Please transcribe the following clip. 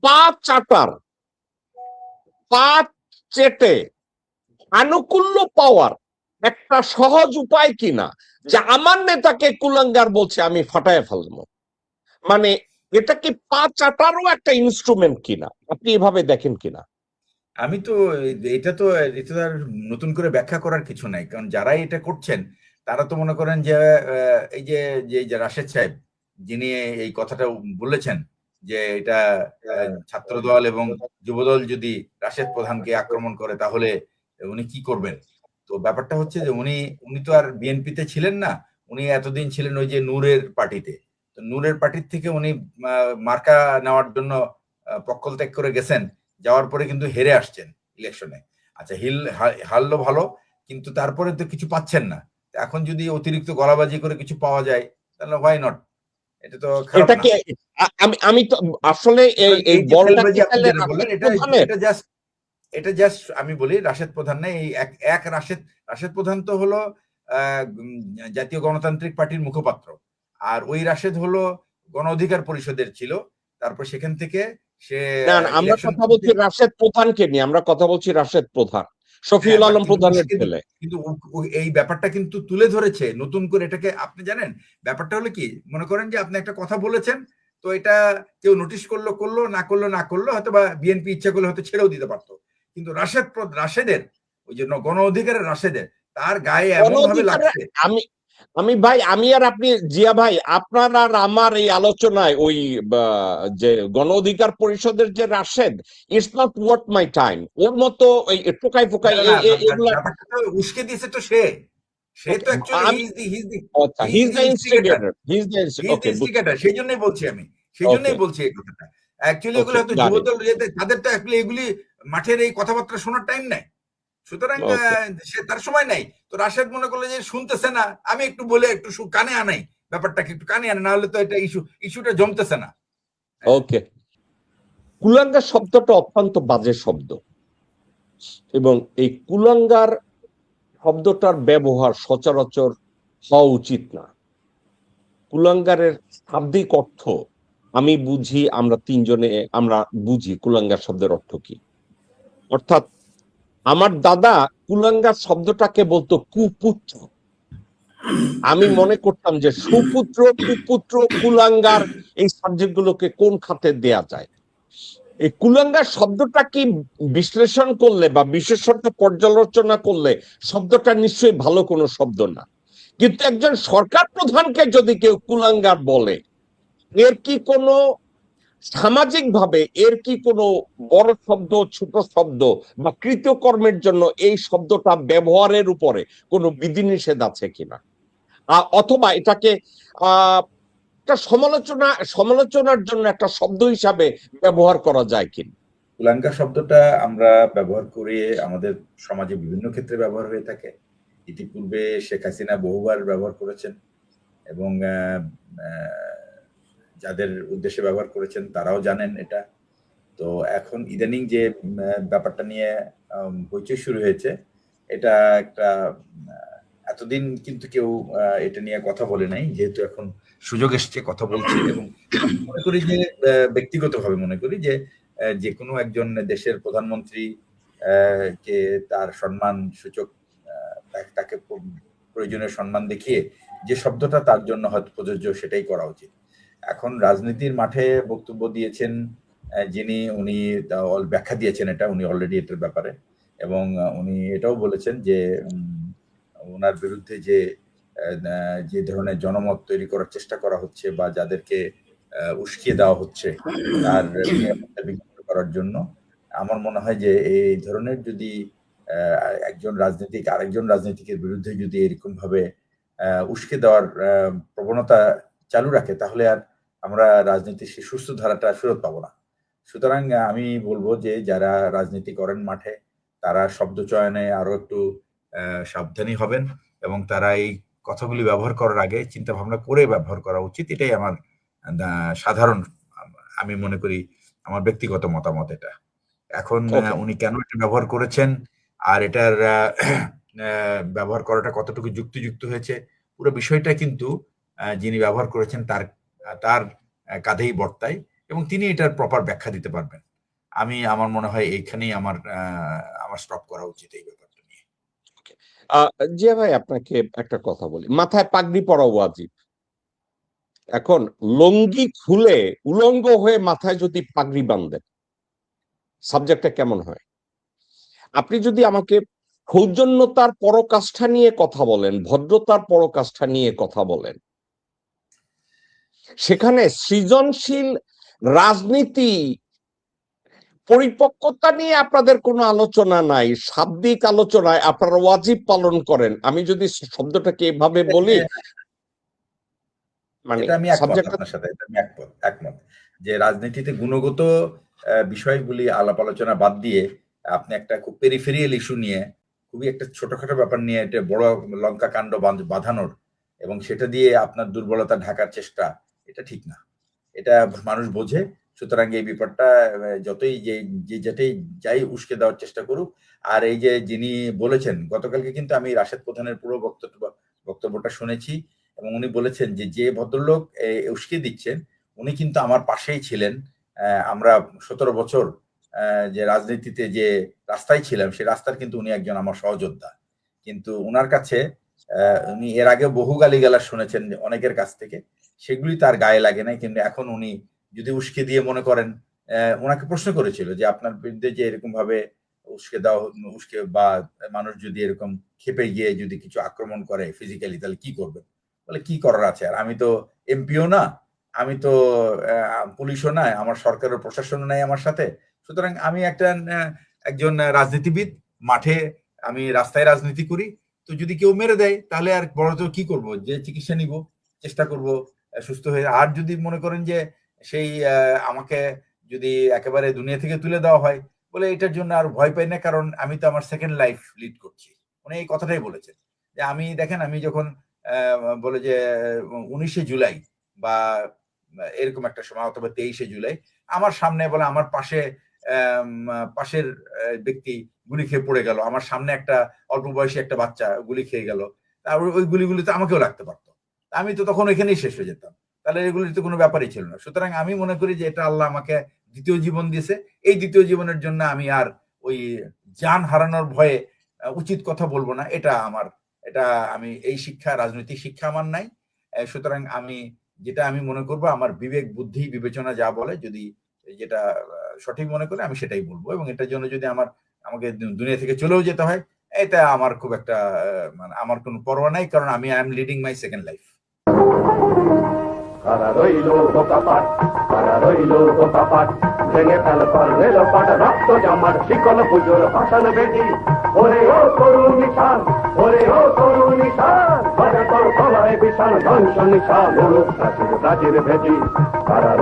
পা চাটার, পা চেটে আনুকূল্য পাওয়ার একটা সহজ উপায় কিনা, যে আমার নেতাকে কুলাঙ্গার বলছে আমি ফাটায় ফেলবো, মানে এটা কি পা চাটারও একটা ইনস্ট্রুমেন্ট কিনা, আপনি এভাবে দেখেন কিনা? আমি তো এটা তো এটা তো আর নতুন করে ব্যাখ্যা করার কিছু নাই, কারণ যারাই এটা করছেন তারা তো মনে করেন যে এই যে রাশেদ সাহেব যিনি এই কথাটা বলেছেন যে এটা ছাত্রদল এবং যুবদল যদি রাশেদ প্রধানকে আক্রমণ করে তাহলে উনি কি করবেন। তো ব্যাপারটা হচ্ছে যে উনি উনি তো আর বিএনপিতে ছিলেন না, উনি এতদিন ছিলেন ওই যে নূরের পার্টিতে। তো নূরের পার্টির থেকে উনি মার্কা নেওয়ার জন্য পক্ষত্যাগ করে গেছেন, যাওয়ার পরে কিন্তু হেরে আসছেন ইলেকশনে। আচ্ছা হারলো ভালো, কিন্তু তারপরে তো কিছু পাচ্ছেন না। এখন যদি অতিরিক্ত গলাবাজি করে কিছু পাওয়া যায় তাহলে হোয়াই নট, এটা তো খারাপ এটা না। কি আমি তো আসলে এই এই যে বলটা সেলবাজি কি আপনি তাহলে যেটা বললেন, রাশেদ এটা প্রধানের? এটা জাস্ট এটা জাস্ট আমি বলি রাশেদ প্রধান না, এই এক রাশেদ রাশেদ প্রধান তো হলো জাতীয় গণতান্ত্রিক পার্টির মুখপাত্র, আর ওই রাশেদ হলো গণ অধিকার পরিষদের ছিল। তারপর সেখান থেকে সে না না, আমরা ইলেকশন কথা বলছি রাশেদ প্রধানকে নিয়ে, আমরা কথা বলছি রাশেদ প্রধান, হ্যাঁ, শফিউল আলম কিন্তু প্রধানের ছেলে। কিন্তু এই ব্যাপারটা কিন্তু তুলে ধরেছে নতুন করে এটাকে। আপনি জানেন ব্যাপারটা হলো কি, মনে করেন যে আপনি একটা কথা বলেছেন, তো এটা কেউ নোটিশ করলো করলো, না করলো না করলো, হয়তো বা বিএনপি ইচ্ছা করলে হয়তো ছেড়েও দিতে পারতো। কিন্তু রাশেদের ওই যে গণ অধিকারের রাশেদের তার গায়ে গণ এমন ভাবে অধিকার, লাগছে। আমি আমি ভাই, আমি আর আপনি, জিয়া ভাই, আপনার আর আমার এই আলোচনায় ওই যে গণ অধিকার পরিষদের যে Rashed, it's not worth my time. ওর মতো ওই টোকাই না ফোকাই না না, এগুলা। ব্যাপারটা তো উস্কে দিয়েছে তো সে সে তো অ্যাকচুয়ালি আমি, আচ্ছা, he he is is the the instigator. Instigator, he is the, he is the okay, বুঝছি। ইনস্টিগেটর, সেই জন্যই বলছি আমি, সেই ওকে, জন্যই বলছি এই কথাটা। অ্যাকচুয়ালি এগুলো ওকে, হয়তো গাট ইট। যুবদল তাদের তো অ্যাকচুয়ালি এগুলি মাঠের এই কথাবার্তা শোনার টাইম নাই, সুতরাং ওকে, সে তার সময় নাই। তো রাশেদ মনে করলো যে শুনতেছে না, আমি একটু বলে একটু কানে আনাই, ব্যাপারটাকে একটু কানে আনে, না হলে তো এটা ইস্যুটা জমতেছে না। হ্যাঁ, ওকে। কুলাঙ্গার শব্দটা অত্যন্ত বাজে শব্দ, এবং এই কুলাঙ্গার শব্দটার ব্যবহার সচরাচর হওয়া উচিত না। কুলাঙ্গারের শাব্দিক অর্থ আমি বুঝি, আমরা তিনজনে আমরা বুঝি কুলাঙ্গার শব্দের অর্থ কি। অর্থাৎ আমার দাদা কুলাঙ্গার শব্দটাকে বলতো কুপুত্র। আমি মনে করতাম যে সুপুত্র, কুপুত্র, কুলাঙ্গার, এই সাবজেক্ট গুলোকে কোন খাতে দেয়া যায়। এই কুলাঙ্গার শব্দটা কি বিশ্লেষণ করলে বা বিশেষত পর্যালোচনা করলে শব্দটা নিশ্চয়ই ভালো কোনো শব্দ না। কিন্তু একজন সরকার প্রধানকে যদি কেউ কুলাঙ্গার বলে, এর কি কোনো সামাজিক ভাবে, এর কি কোনো বড় শব্দ, ছোট শব্দ বা কৃতকর্মের জন্য এই শব্দটা ব্যবহারের উপরে কোনো বিধিনিষেধ আছে কিনা, অথবা এটাকে আহ একটা সমালোচনার জন্য একটা শব্দ হিসাবে ব্যবহার করা যায় কিনা? কুলাঙ্গার শব্দটা আমরা ব্যবহার করি, আমাদের সমাজে বিভিন্ন ক্ষেত্রে ব্যবহার হয়ে থাকে। ইতিপূর্বে শেখ হাসিনা বহুবার ব্যবহার করেছেন, এবং যাদের উদ্দেশ্যে ব্যবহার করেছেন তারাও জানেন এটা। তো এখন ইদানিং যে ব্যাপারটা নিয়ে হইচই শুরু হয়েছে, এটা একটা এতদিন কিন্তু কেউ এটা নিয়ে কথা বলে নাই, যেহেতু এখন সুযোগ এসছে কথা বলছে। এবং মনে করি যে ব্যক্তিগতভাবে মনে করি যে যে কোনো একজন দেশের প্রধানমন্ত্রী কে তার সম্মান সূচক তাকে প্রয়োজনীয় সম্মান দেখিয়ে যে শব্দটা তার জন্য হয়তো প্রযোজ্য সেটাই করা উচিত। এখন রাজনীতির মাঠে বক্তব্য দিয়েছেন যিনি, উনি ব্যাখ্যা দিয়েছেন এটা, উনি অলরেডি এটার ব্যাপারে, এবং উনি এটাও বলেছেন যে ওনার বিরুদ্ধে যে ধরনের জনমত তৈরি করার চেষ্টা করা হচ্ছে বা যাদেরকে উস্কিয়ে দেওয়া হচ্ছে তার নিরাপত্তা বিঘ্নিত করার জন্য, আমার মনে হয় যে এই ধরনের যদি একজন রাজনীতিক আরেকজন রাজনীতিকের বিরুদ্ধে যদি এরকম ভাবে উস্কে দেওয়ার প্রবণতা চালু রাখে, তাহলে আর আমরা রাজনীতির সেই সুস্থ ধারাটা ফেরত পাবো না। সুতরাং আমি বলবো যে যারা রাজনীতি করেন মাঠে, তারা শব্দ চয়নে আরো একটু সাবধানী হবেন, এবং তারা এই কথাগুলি ব্যবহার করার আগে চিন্তা ভাবনা করে ব্যবহার করা উচিত। এটাই আমার সাধারণ, আমি মনে করি আমার ব্যক্তিগত মতামত এটা। এখন ওকে, উনি কেন এটা ব্যবহার করেছেন আর এটার ব্যবহার করাটা কতটুকু যুক্তিযুক্ত হয়েছে, পুরো বিষয়টা কিন্তু যিনি ব্যবহার করেছেন তার তার কাঁধেই বর্তায়। এবং তিনি এটার প্রপার ব্যাখ্যা দিতে পারবেন। আমার মনে হয় এইখানেই আমার স্টপ করা উচিত এই ব্যাপারটা নিয়ে। জিয়া ভাই, আপনাকে একটা কথা বলি, মাথায় পাগড়ি পরা ওয়াজিব। এখন লুঙ্গি খুলে উলঙ্গ হয়ে মাথায় যদি পাগড়ি বাঁধেন, সাবজেক্টটা কেমন হয়? আপনি যদি আমাকে সৌজন্যতার পরকাষ্ঠা নিয়ে কথা বলেন, ভদ্রতার পরকাষ্ঠা নিয়ে কথা বলেন, সেখানে সৃজনশীল রাজনীতি পরিপক্কতা নিয়ে আপনাদের কোনো আলোচনা নাই, শাব্দিক আলোচনায় আপনারা ওয়াজিব পালন করেন। আমি যদি শব্দটাকে এভাবে বলি, মানে এটা আমি একমত সাবজেক্টটা আপনার সাথে, এটা আমি একমত যে রাজনীতিতে গুণগত বিষয়গুলি আলাপ আলোচনা বাদ দিয়ে আপনি একটা খুব পেরিফেরিয়াল ইস্যু নিয়ে, খুবই একটা ছোটখাটো ব্যাপার নিয়ে এটা বড় লঙ্কা কাণ্ড বাঁধানোর এবং সেটা দিয়ে আপনার দুর্বলতা ঢাকার চেষ্টা, এটা ঠিক না। এটা মানুষ বোঝে। সুতরাং এই ব্যাপারটা যতই যেটাই যাই উস্কে দেওয়ার চেষ্টা করুক। আর এই যে যিনি বলেছেন, গতকালকে কিন্তু আমি রাশেদ প্রধানের পুরো বক্তব্যটা শুনেছি এবং উনি বলেছেন যে ভদ্রলোক উস্কে দিচ্ছেন উনি কিন্তু আমার পাশেই ছিলেন। আমরা 17 বছর যে রাজনীতিতে যে রাস্তায় ছিলাম, সেই রাস্তার কিন্তু উনি একজন আমার সহযোদ্ধা। কিন্তু উনার কাছে উনি এর আগে বহু গালিগালাজ শুনেছেন অনেকের কাছ থেকে, সেগুলি তার গায়ে লাগে নাই। কিন্তু এখন উনি যদি উস্কে দিয়ে মনে করেন, ওনাকে প্রশ্ন করেছিল যে আপনার বিরুদ্ধে যে এরকম ভাবে উস্কে বা মানুষ যদি এরকম খেপে গিয়ে যদি কিছু আক্রমণ করে ফিজিক্যালি, তাহলে কি করবেন? বলে কি করার আছে, আর আমি তো এমপিও না, আমি তো পুলিশও নাই, আমার সরকারের প্রশাসনও নাই আমার সাথে। সুতরাং আমি একজন রাজনীতিবিদ, মাঠে আমি রাস্তায় রাজনীতি করি। তো যদি কেউ মেরে দেয় তাহলে আর বড় তো কি করব, যে চিকিৎসা নিব, চেষ্টা করব সুস্থ হয়ে। আর যদি মনে করেন যে সেই আমাকে যদি একেবারে দুনিয়া থেকে তুলে দেওয়া হয়, বলে এটার জন্য আর ভয় পাই না, কারণ আমি তো আমার সেকেন্ড লাইফ লিড করছি। উনি এই কথাটাই বলেছেন যে আমি দেখেন, আমি যখন বলে যে 19শে জুলাই বা এরকম একটা সময় অথবা 23শে জুলাই আমার সামনে বলে আমার পাশের ব্যক্তি গুলি খেয়ে পড়ে গেল, আমার সামনে একটা অল্প বয়সী একটা বাচ্চা গুলি খেয়ে গেল, তারপর ওই গুলিগুলি তো আমাকেও লাগতে পারতো, আমি তো তখন ওইখানেই শেষ হয়ে যেতাম, তাহলে এগুলির তো কোনো ব্যাপারই ছিল না। সুতরাং আমি মনে করি যে এটা আল্লাহ আমাকে দ্বিতীয় জীবন দিয়েছে, এই দ্বিতীয় জীবনের জন্য আমি আর ওই জান হারানোর ভয়ে উচিত কথা বলবো না। এটা আমি এই শিক্ষা, রাজনৈতিক শিক্ষা আমার নাই। সুতরাং যেটা আমি মনে করবো, আমার বিবেক বুদ্ধি বিবেচনা যা বলে, যদি যেটা সঠিক মনে করে আমি সেটাই বলবো, এবং এটার জন্য যদি আমাকে দুনিয়া থেকে চলেও যেতে হয়, এটা আমার খুব একটা মানে আমার কোনো পরোয়া নাই, কারণ আমি I am leading my second life. কারা রইল বোকাপাট, কারা রইল বোকাপাট, ভেঙে ফেল করবে লোপাট, রক্ত জমাট শিকল পুজোর ভাষণ বেদি। ওরে ও তরুণ নিশান, ওরে ও তরুণ নিশান, বাজা তোর গলায় বিশাল ধ্বংস নিশান, প্রাচীর প্রাচীর ভেদি। কারা